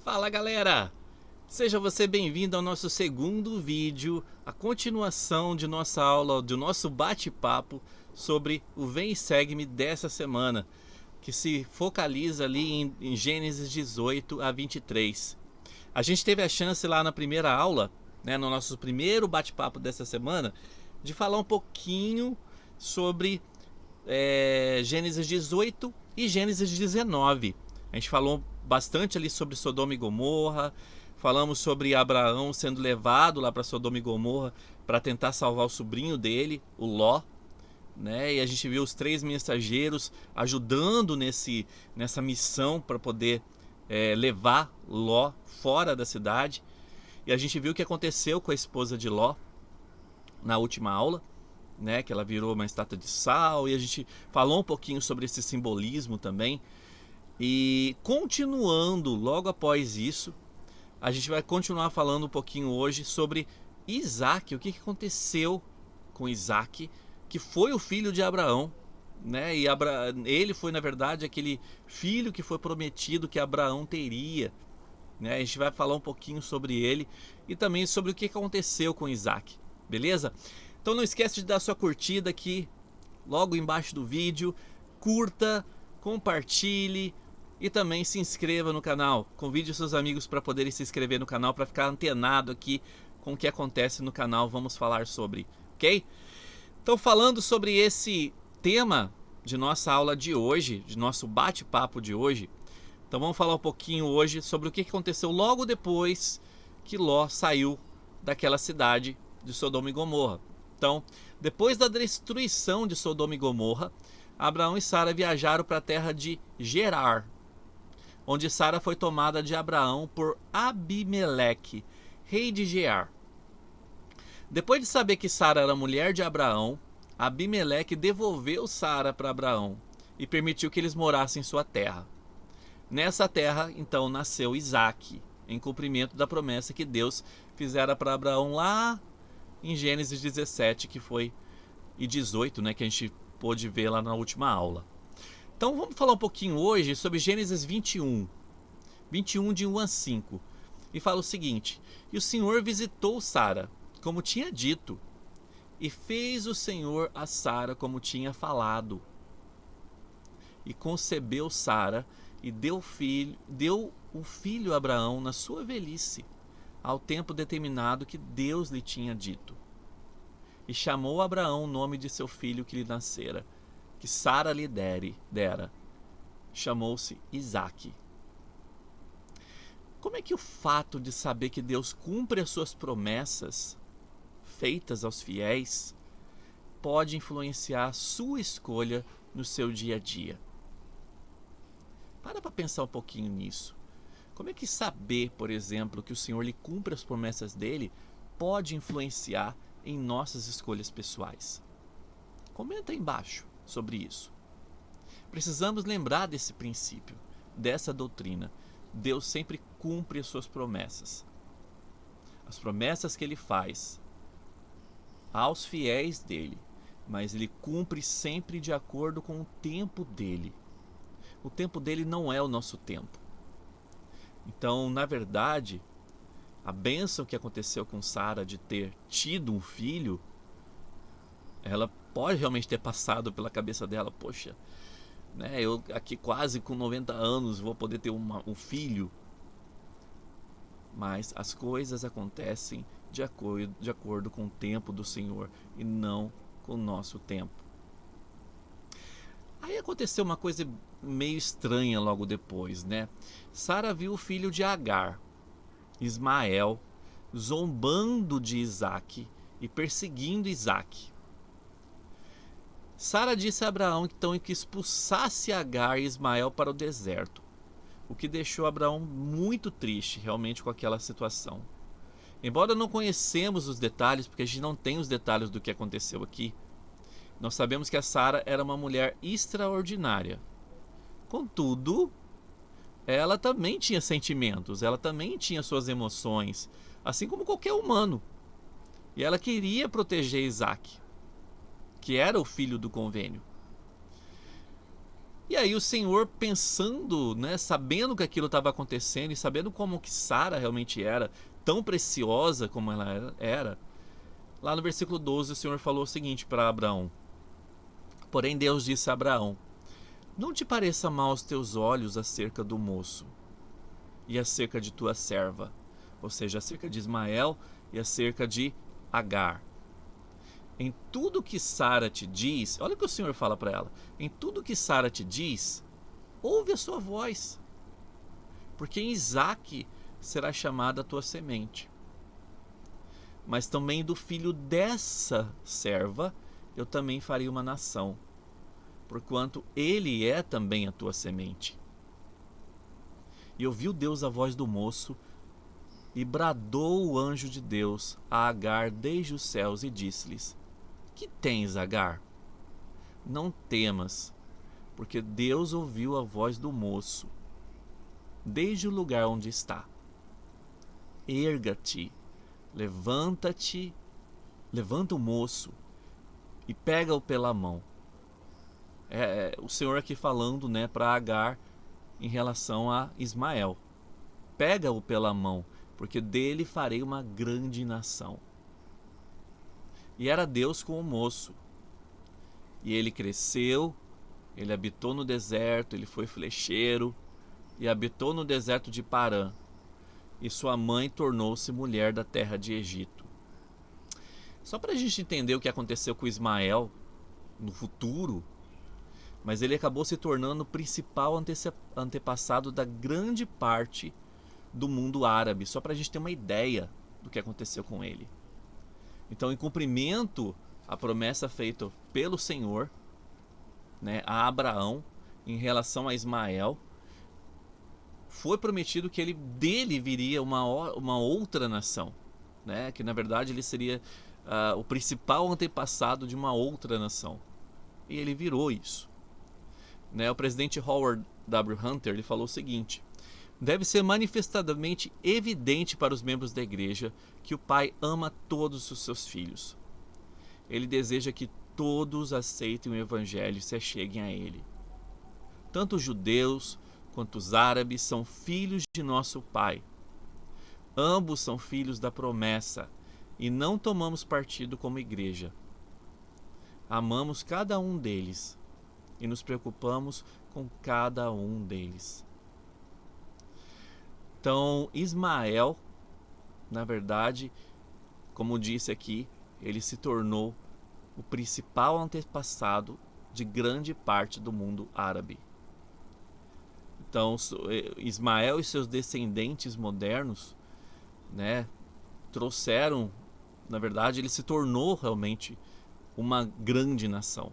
Fala galera! Seja você bem-vindo ao nosso segundo vídeo, a continuação de nossa aula, do nosso bate-papo sobre o Vem e Segue-me dessa semana, que se focaliza ali em Gênesis 18 a 23. A gente teve a chance lá na primeira aula, no nosso primeiro bate-papo dessa semana, de falar um pouquinho sobre Gênesis 18 e Gênesis 19. A gente falou bastante ali sobre Sodoma e Gomorra, falamos sobre Abraão sendo levado lá para Sodoma e Gomorra para tentar salvar o sobrinho dele, o Ló, né? E a gente viu os 3 mensageiros ajudando nessa missão para poder levar Ló fora da cidade. E a gente viu o que aconteceu com a esposa de Ló na última aula, né? Que ela virou uma estátua de sal, e a gente falou um pouquinho sobre esse simbolismo também. E continuando logo após isso, a gente vai continuar falando um pouquinho hoje sobre Isaac, o que aconteceu com Isaac, que foi o filho de Abraão, né? E ele foi, na verdade, aquele filho que foi prometido que Abraão teria, né? A gente vai falar um pouquinho sobre ele e também sobre o que aconteceu com Isaac, beleza? Então não esquece de dar sua curtida aqui logo embaixo do vídeo, curta, compartilhe e também se inscreva no canal. Convide seus amigos para poderem se inscrever no canal, para ficar antenado aqui com o que acontece no canal. Vamos falar sobre, ok? Então, falando sobre esse tema de nossa aula de hoje, de nosso bate-papo de hoje, então vamos falar um pouquinho hoje sobre o que aconteceu logo depois que Ló saiu daquela cidade de Sodoma e Gomorra. Então, depois da destruição de Sodoma e Gomorra, Abraão e Sara viajaram para a terra de Gerar, onde Sara foi tomada de Abraão por Abimeleque, rei de Gerar. Depois de saber que Sara era mulher de Abraão, Abimeleque devolveu Sara para Abraão e permitiu que eles morassem em sua terra. Nessa terra, então, nasceu Isaque, em cumprimento da promessa que Deus fizera para Abraão lá em Gênesis 17 e 18, que a gente pôde ver lá na última aula. Então vamos falar um pouquinho hoje sobre Gênesis 21 de 1 a 5. E fala o seguinte: E o Senhor visitou Sara, como tinha dito, e fez o Senhor a Sara como tinha falado. E concebeu Sara e deu o filho a Abraão na sua velhice, ao tempo determinado que Deus lhe tinha dito. E chamou Abraão o nome de seu filho que lhe nascera, que Sara lhe dera. Chamou-se Isaque. Como é que o fato de saber que Deus cumpre as suas promessas feitas aos fiéis pode influenciar a sua escolha no seu dia a dia? Para pensar um pouquinho nisso. Como é que saber, por exemplo, que o Senhor lhe cumpre as promessas dele pode influenciar em nossas escolhas pessoais? Comenta aí embaixo sobre isso. Precisamos lembrar desse princípio, dessa doutrina. Deus sempre cumpre as suas promessas. As promessas que ele faz aos fiéis dele, mas ele cumpre sempre de acordo com o tempo dele. O tempo dele não é o nosso tempo. Então, na verdade, a bênção que aconteceu com Sara de ter tido um filho, ela pode realmente ter passado pela cabeça dela: poxa, eu aqui quase com 90 anos vou poder ter um filho. Mas as coisas acontecem de acordo com o tempo do Senhor e não com o nosso tempo. Aí aconteceu uma coisa meio estranha logo depois, Sara viu o filho de Agar, Ismael, zombando de Isaque e perseguindo Isaque. Sara disse a Abraão então que expulsasse Agar e Ismael para o deserto, o que deixou Abraão muito triste realmente com aquela situação. Embora não conhecemos os detalhes, porque a gente não tem os detalhes do que aconteceu aqui, nós sabemos que a Sara era uma mulher extraordinária. Contudo, ela também tinha sentimentos, ela também tinha suas emoções, assim como qualquer humano. E ela queria proteger Isaque, que era o filho do convênio. E aí o Senhor, pensando, né, sabendo que aquilo estava acontecendo e sabendo como que Sara realmente era, tão preciosa como ela era, lá no versículo 12 o Senhor falou o seguinte para Abraão: porém Deus disse a Abraão: não te pareça mal aos teus olhos acerca do moço e acerca de tua serva, ou seja, acerca de Ismael e acerca de Agar. Em tudo que Sara te diz, olha o que o Senhor fala para ela: em tudo que Sara te diz, ouve a sua voz, porque em Isaque será chamada a tua semente. Mas também do filho dessa serva eu também farei uma nação, porquanto ele é também a tua semente. E ouviu Deus a voz do moço, e bradou o anjo de Deus a Agar desde os céus e disse-lhes: que tens, Agar? Não temas, porque Deus ouviu a voz do moço desde o lugar onde está. Erga-te, levanta-te, levanta o moço e pega-o pela mão. O Senhor aqui falando, né, para Agar em relação a Ismael. Pega-o pela mão, porque dele farei uma grande nação. E era Deus com o moço. E ele cresceu, ele habitou no deserto, ele foi flecheiro e habitou no deserto de Parã. E sua mãe tornou-se mulher da terra de Egito. Só para a gente entender o que aconteceu com Ismael no futuro, mas ele acabou se tornando o principal antepassado da grande parte do mundo árabe, só para a gente ter uma ideia do que aconteceu com ele. Então, em cumprimento à promessa feita pelo Senhor, né, a Abraão em relação a Ismael, foi prometido que dele viria uma outra nação, né, que na verdade ele seria o principal antepassado de uma outra nação. E ele virou isso. Né, o presidente Howard W. Hunter ele falou o seguinte: deve ser manifestadamente evidente para os membros da igreja que o Pai ama todos os seus filhos. Ele deseja que todos aceitem o Evangelho e se acheguem a ele. Tanto os judeus quanto os árabes são filhos de nosso Pai. Ambos são filhos da promessa e não tomamos partido como igreja. Amamos cada um deles e nos preocupamos com cada um deles. Então, Ismael, na verdade, como disse aqui, ele se tornou o principal antepassado de grande parte do mundo árabe. Então, Ismael e seus descendentes modernos, né, trouxeram, na verdade, ele se tornou realmente uma grande nação.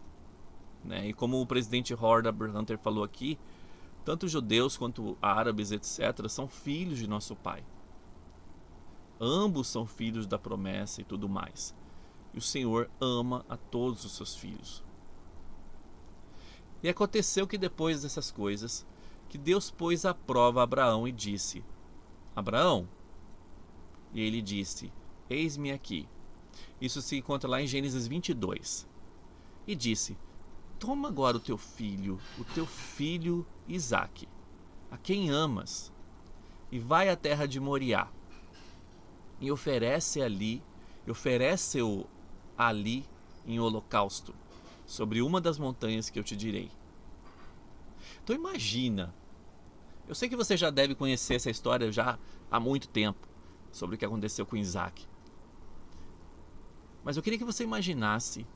Né? E como o presidente Howard W. Hunter falou aqui, tanto judeus quanto árabes, etc., são filhos de nosso Pai. Ambos são filhos da promessa e tudo mais. E o Senhor ama a todos os seus filhos. E aconteceu que depois dessas coisas, que Deus pôs à prova Abraão e disse: Abraão? E ele disse: eis-me aqui. Isso se encontra lá em Gênesis 22. E disse: toma agora o teu filho Isaque, a quem amas, e vai à terra de Moriá, e oferece-o ali em holocausto, sobre uma das montanhas que eu te direi. Então imagina, eu sei que você já deve conhecer essa história já há muito tempo, sobre o que aconteceu com Isaque. Mas eu queria que você imaginasse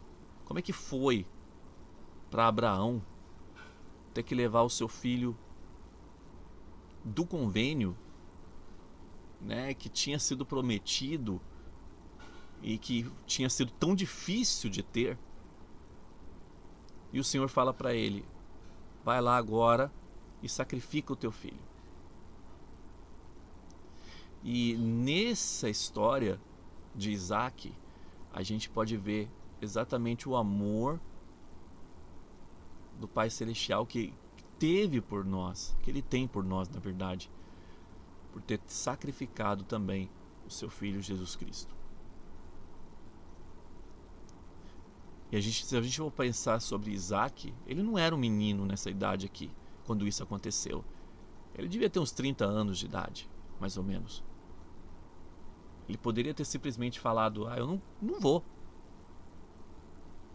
como é que foi para Abraão ter que levar o seu filho do convênio, né, que tinha sido prometido e que tinha sido tão difícil de ter. E o Senhor fala para ele: vai lá agora e sacrifica o teu filho. E nessa história de Isaque, a gente pode ver exatamente o amor do Pai Celestial que teve por nós, que Ele tem por nós, na verdade, por ter sacrificado também o seu Filho Jesus Cristo. E se a gente for pensar sobre Isaac, ele não era um menino nessa idade aqui, quando isso aconteceu. Ele devia ter uns 30 anos de idade, mais ou menos. Ele poderia ter simplesmente falado, eu não vou.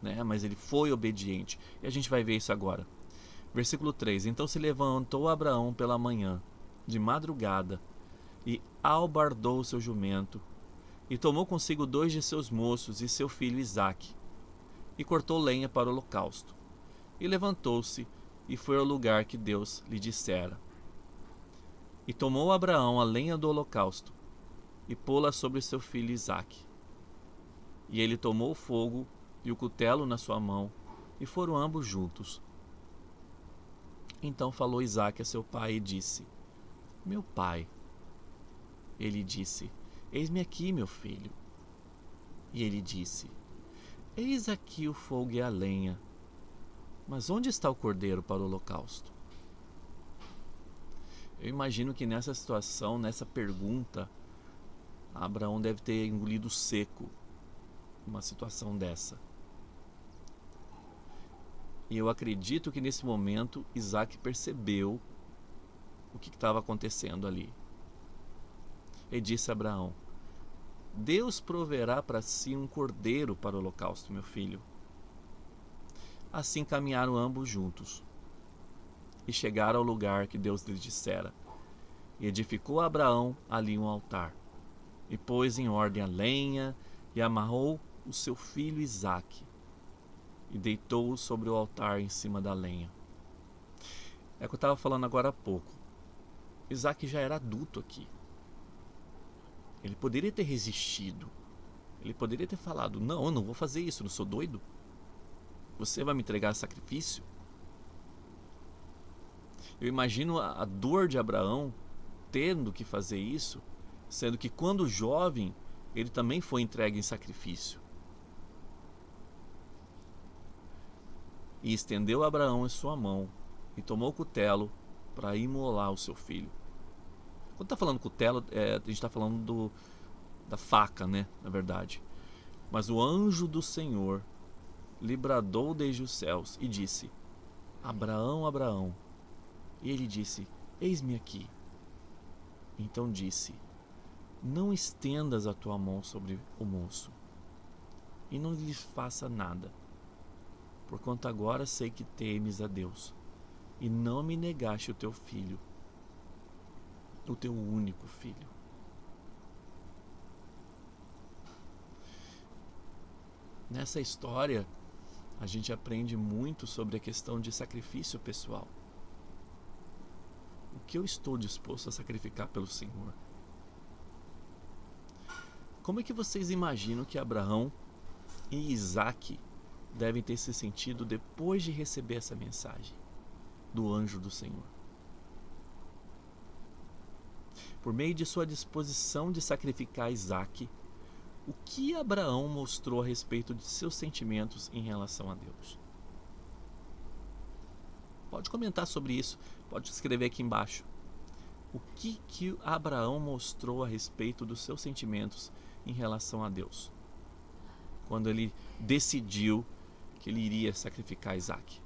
Né? Mas ele foi obediente. E a gente vai ver isso agora. Versículo 3. Então se levantou Abraão pela manhã, de madrugada, e albardou o seu jumento, e tomou consigo 2 de seus moços e seu filho Isaque, e cortou lenha para o holocausto. E levantou-se, e foi ao lugar que Deus lhe dissera. E tomou Abraão a lenha do holocausto, e pô-la sobre seu filho Isaque. E ele tomou o fogo e o cutelo na sua mão, e foram ambos juntos. Então falou Isaque a seu pai e disse: Meu pai. Ele disse: Eis-me aqui, meu filho. E ele disse: Eis aqui o fogo e a lenha, mas onde está o cordeiro para o holocausto? Eu imagino que nessa situação, nessa pergunta, Abraão deve ter engolido seco uma situação dessa. E eu acredito que nesse momento Isaque percebeu o que estava acontecendo ali. E disse a Abraão: Deus proverá para si um cordeiro para o holocausto, meu filho. Assim caminharam ambos juntos e chegaram ao lugar que Deus lhes dissera. E edificou Abraão ali um altar, e pôs em ordem a lenha, e amarrou o seu filho Isaque, e deitou-o sobre o altar em cima da lenha. É o que eu estava falando agora há pouco. Isaque já era adulto aqui. Ele poderia ter resistido. Ele poderia ter falado: Não, eu não vou fazer isso, não sou doido. Você vai me entregar sacrifício? Eu imagino a dor de Abraão tendo que fazer isso, sendo que quando jovem, ele também foi entregue em sacrifício. E estendeu Abraão a sua mão, e tomou o cutelo para imolar o seu filho. Quando está falando cutelo, a gente está falando da faca, né? Na verdade. Mas o anjo do Senhor lhe bradou desde os céus e disse: Abraão, Abraão. E ele disse: Eis-me aqui. Então disse: Não estendas a tua mão sobre o moço, e não lhe faça nada, porquanto agora sei que temes a Deus, e não me negaste o teu filho, o teu único filho. Nessa história, a gente aprende muito sobre a questão de sacrifício pessoal. O que eu estou disposto a sacrificar pelo Senhor? Como é que vocês imaginam que Abraão e Isaque devem ter se sentido depois de receber essa mensagem do anjo do Senhor? Por meio de sua disposição de sacrificar Isaque, o que Abraão mostrou a respeito de seus sentimentos em relação a Deus? Pode comentar sobre isso, pode escrever aqui embaixo. O que Abraão mostrou a respeito dos seus sentimentos em relação a Deus, quando ele decidiu que ele iria sacrificar Isaque?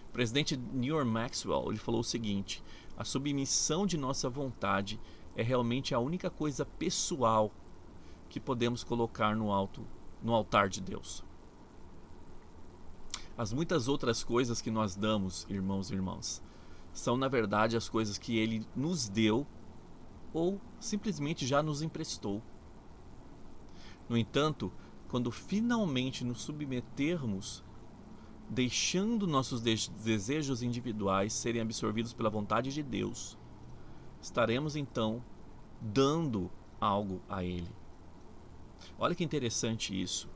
O presidente Neil Maxwell, ele falou o seguinte: a submissão de nossa vontade é realmente a única coisa pessoal que podemos colocar no altar de Deus. As muitas outras coisas que nós damos, irmãos e irmãs, são na verdade as coisas que Ele nos deu ou simplesmente já nos emprestou. No entanto, quando finalmente nos submetermos, deixando nossos desejos individuais serem absorvidos pela vontade de Deus, estaremos então dando algo a Ele. Olha que interessante isso.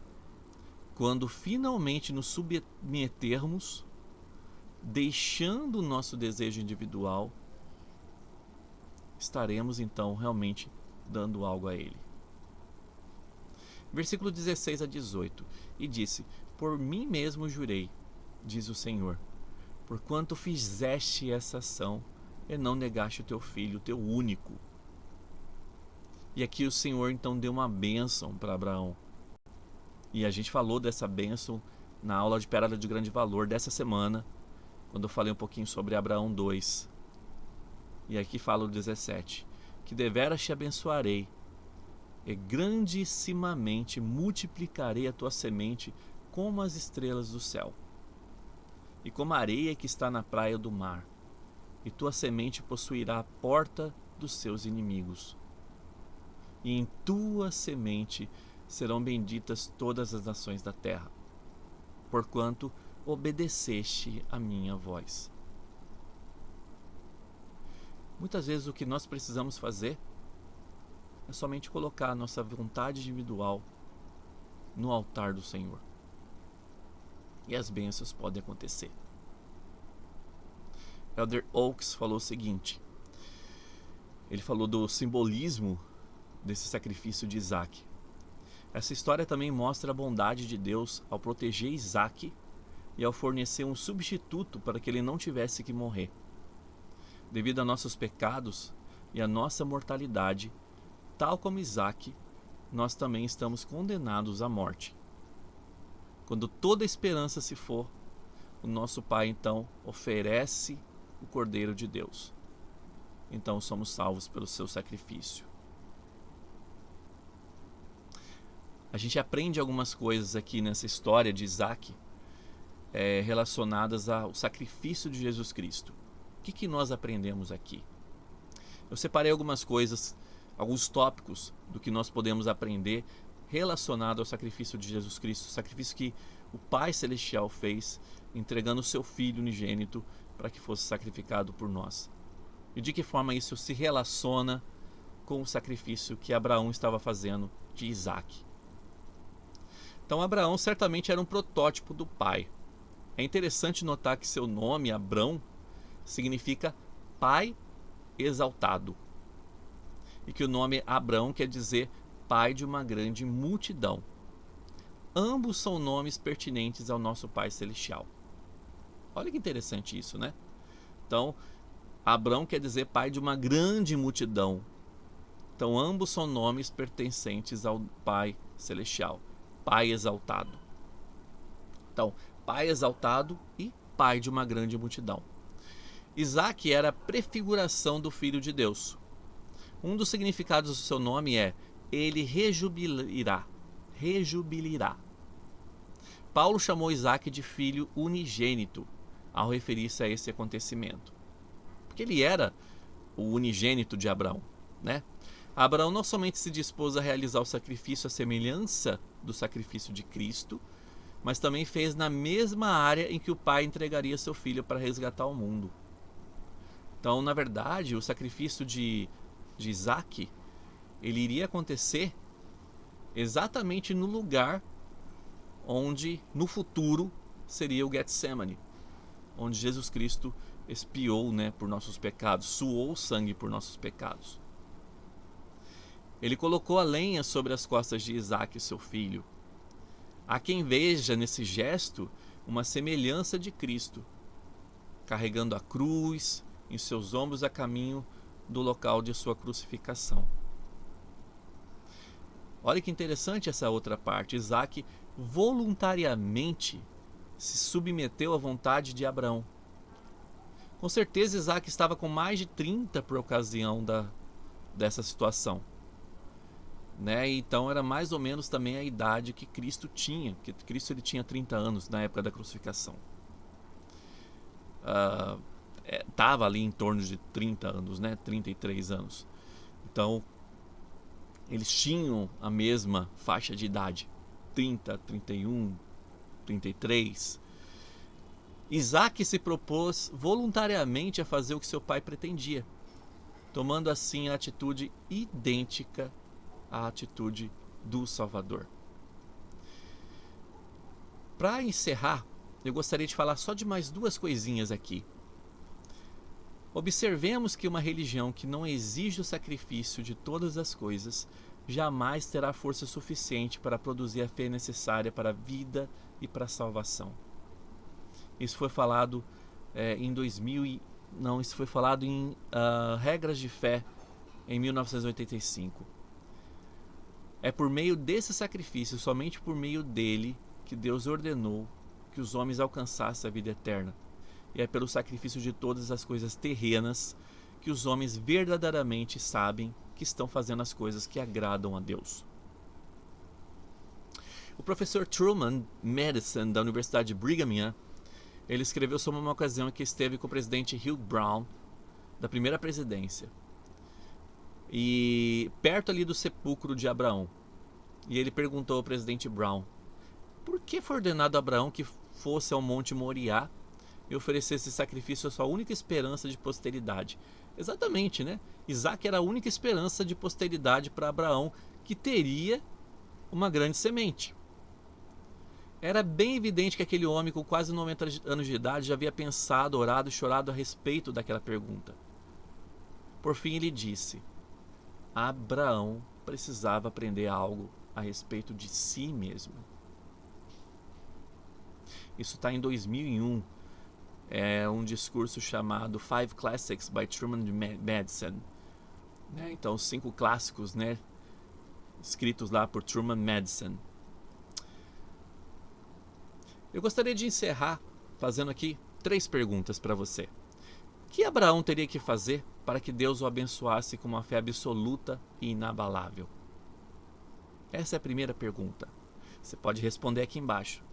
Quando finalmente nos submetermos, deixando o nosso desejo individual, estaremos então realmente dando algo a Ele. Versículo 16 a 18. E disse: Por mim mesmo jurei, diz o Senhor, porquanto fizeste essa ação e não negaste o teu filho, o teu único. E aqui o Senhor então deu uma bênção para Abraão. E a gente falou dessa bênção na aula de Pérola de Grande Valor dessa semana, quando eu falei um pouquinho sobre Abraão 2. E aqui fala o 17: que deveras te abençoarei, e grandissimamente multiplicarei a tua semente como as estrelas do céu, e como a areia que está na praia do mar, e tua semente possuirá a porta dos seus inimigos. E em tua semente serão benditas todas as nações da terra, porquanto obedeceste a minha voz. Muitas vezes o que nós precisamos fazer é somente colocar a nossa vontade individual no altar do Senhor. E as bênçãos podem acontecer. Elder Oaks falou o seguinte: ele falou do simbolismo desse sacrifício de Isaac. Essa história também mostra a bondade de Deus ao proteger Isaac e ao fornecer um substituto para que ele não tivesse que morrer. Devido a nossos pecados e a nossa mortalidade, tal como Isaac, nós também estamos condenados à morte. Quando toda a esperança se for, o nosso Pai então oferece o Cordeiro de Deus. Então somos salvos pelo seu sacrifício. A gente aprende algumas coisas aqui nessa história de Isaac relacionadas ao sacrifício de Jesus Cristo. O que nós aprendemos aqui? Eu separei algumas coisas, alguns tópicos do que nós podemos aprender relacionado ao sacrifício de Jesus Cristo, o sacrifício que o Pai Celestial fez, entregando o seu Filho unigênito para que fosse sacrificado por nós. E de que forma isso se relaciona com o sacrifício que Abraão estava fazendo de Isaac. Então Abraão certamente era um protótipo do pai. É interessante notar que seu nome, Abrão, significa pai exaltado. E que o nome Abrão quer dizer pai de uma grande multidão. Ambos são nomes pertinentes ao nosso Pai Celestial. Olha que interessante isso, né? Então, Abrão quer dizer pai de uma grande multidão. Então, ambos são nomes pertencentes ao Pai Celestial. Pai exaltado. Então, pai exaltado e pai de uma grande multidão. Isaac era a prefiguração do Filho de Deus. Um dos significados do seu nome é ele rejubilará. Rejubilará. Paulo chamou Isaac de filho unigênito ao referir-se a esse acontecimento. Porque ele era o unigênito de Abraão, né? Abraão não somente se dispôs a realizar o sacrifício à semelhança do sacrifício de Cristo, mas também fez na mesma área em que o pai entregaria seu filho para resgatar o mundo. Então, na verdade, o sacrifício de Isaac, ele iria acontecer exatamente no lugar onde, no futuro, seria o Getsemane, onde Jesus Cristo expiou, por nossos pecados, suou sangue por nossos pecados. Ele colocou a lenha sobre as costas de Isaac, seu filho. Há quem veja nesse gesto uma semelhança de Cristo, carregando a cruz em seus ombros a caminho do local de sua crucificação. Olha que interessante essa outra parte. Isaac voluntariamente se submeteu à vontade de Abraão. Com certeza Isaac estava com mais de 30 por ocasião dessa situação. Então era mais ou menos também a idade que Cristo tinha. Que Cristo ele tinha 30 anos na época da crucificação. Estava ali em torno de 30 anos, 33 anos. Então eles tinham a mesma faixa de idade, 30, 31, 33. Isaac se propôs voluntariamente a fazer o que seu pai pretendia, tomando assim a atitude idêntica à atitude do Salvador. Para encerrar, eu gostaria de falar só de mais duas coisinhas aqui. Observemos que uma religião que não exige o sacrifício de todas as coisas jamais terá força suficiente para produzir a fé necessária para a vida e para a salvação. Isso foi falado isso foi falado em Regras de Fé em 1985. É por meio desse sacrifício, somente por meio dele, que Deus ordenou que os homens alcançassem a vida eterna. E é pelo sacrifício de todas as coisas terrenas que os homens verdadeiramente sabem que estão fazendo as coisas que agradam a Deus. O professor Truman Madison, da Universidade de Brigham Young, ele escreveu sobre uma ocasião em que esteve com o presidente Hugh Brown, da primeira presidência, e perto ali do sepulcro de Abraão. E ele perguntou ao presidente Brown: por que foi ordenado a Abraão que fosse ao Monte Moriá e oferecesse sacrifício à sua única esperança de posteridade? Exatamente, né? Isaac era a única esperança de posteridade para Abraão, que teria uma grande semente. Era bem evidente que aquele homem com quase 90 anos de idade já havia pensado, orado e chorado a respeito daquela pergunta. Por fim ele disse: Abraão precisava aprender algo a respeito de si mesmo. Isso está em 2001. É um discurso chamado Five Classics by Truman Madison. Então, os 5 clássicos, né, escritos lá por Truman Madison. Eu gostaria de encerrar fazendo aqui 3 perguntas para você. O que Abraão teria que fazer para que Deus o abençoasse com uma fé absoluta e inabalável? Essa é a primeira pergunta. Você pode responder aqui embaixo.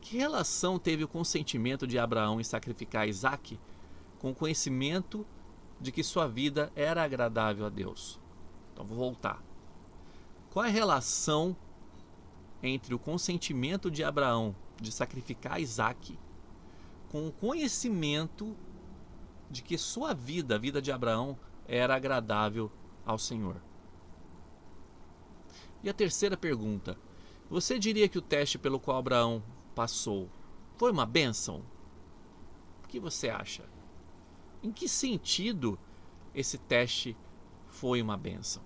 Que relação teve o consentimento de Abraão em sacrificar Isaac com o conhecimento de que sua vida era agradável a Deus? Então vou voltar. Qual é a relação entre o consentimento de Abraão de sacrificar Isaac com o conhecimento de que sua vida, a vida de Abraão, era agradável ao Senhor? E a terceira pergunta: você diria que o teste pelo qual Abraão passou foi uma bênção? O que você acha? Em que sentido esse teste foi uma bênção?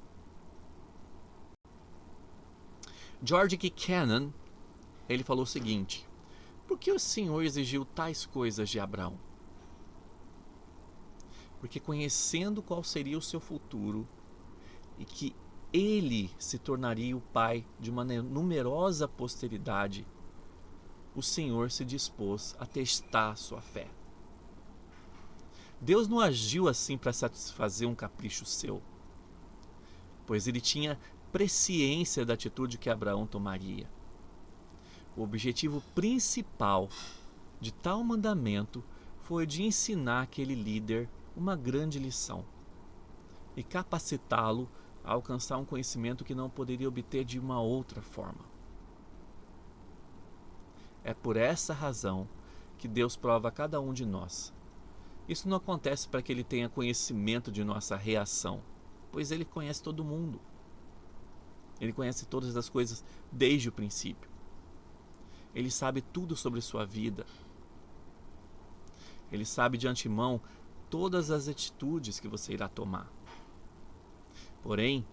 George K. Cannon, ele falou o seguinte: por que o Senhor exigiu tais coisas de Abraão? Porque conhecendo qual seria o seu futuro e que ele se tornaria o pai de uma numerosa posteridade, o Senhor se dispôs a testar sua fé. Deus não agiu assim para satisfazer um capricho seu, pois ele tinha presciência da atitude que Abraão tomaria. O objetivo principal de tal mandamento foi de ensinar aquele líder uma grande lição e capacitá-lo a alcançar um conhecimento que não poderia obter de uma outra forma. É por essa razão que Deus prova a cada um de nós. Isso não acontece para que Ele tenha conhecimento de nossa reação, pois Ele conhece todo mundo. Ele conhece todas as coisas desde o princípio. Ele sabe tudo sobre sua vida. Ele sabe de antemão todas as atitudes que você irá tomar. Porém,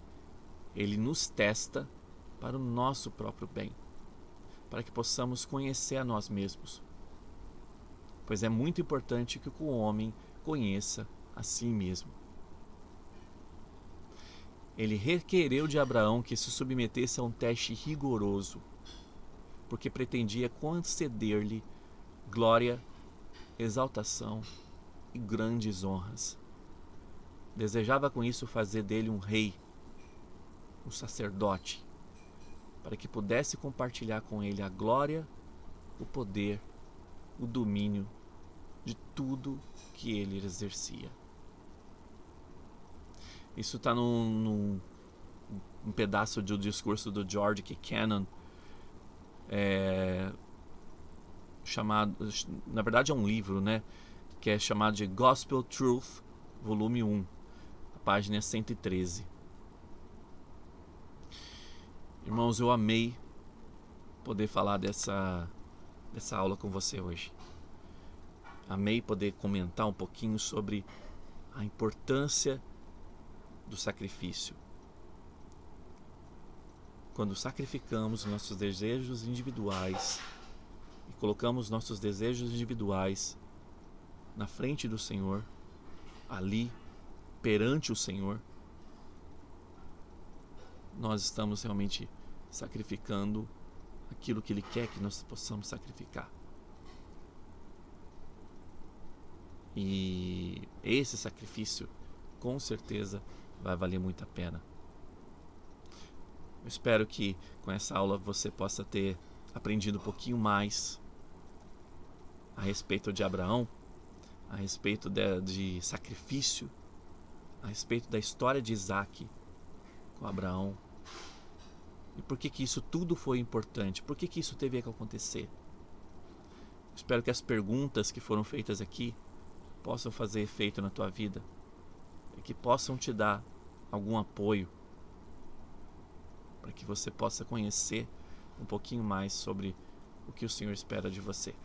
Ele nos testa para o nosso próprio bem, para que possamos conhecer a nós mesmos. Pois é muito importante que o homem conheça a si mesmo. Ele requereu de Abraão que se submetesse a um teste rigoroso, porque pretendia conceder-lhe glória, exaltação e grandes honras. Desejava com isso fazer dele um rei, um sacerdote, para que pudesse compartilhar com ele a glória, o poder, o domínio de tudo que ele exercia. Isso está num pedaço do discurso do George K. Cannon, chamado, na verdade é um livro, né, que é chamado de Gospel Truth, volume 1, a página é 113. Irmãos, eu amei poder falar dessa aula com você hoje. Amei poder comentar um pouquinho sobre a importância do sacrifício. Quando sacrificamos nossos desejos individuais e colocamos nossos desejos individuais na frente do Senhor, ali, perante o Senhor, nós estamos realmente sacrificando aquilo que Ele quer que nós possamos sacrificar. E esse sacrifício, com certeza, vai valer muito a pena. Eu espero que com essa aula você possa ter aprendido um pouquinho mais a respeito de Abraão, a respeito de sacrifício, a respeito da história de Isaac com Abraão. E por que isso tudo foi importante? Por que isso teve que acontecer? Espero que as perguntas que foram feitas aqui possam fazer efeito na tua vida e que possam te dar algum apoio para que você possa conhecer um pouquinho mais sobre o que o Senhor espera de você.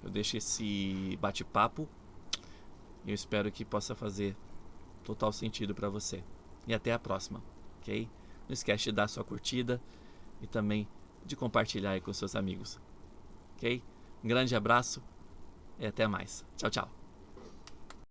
Eu deixo esse bate-papo e eu espero que possa fazer total sentido para você. E até a próxima, ok? Não esquece de dar sua curtida e também de compartilhar aí com seus amigos, ok? Um grande abraço e até mais. Tchau, tchau.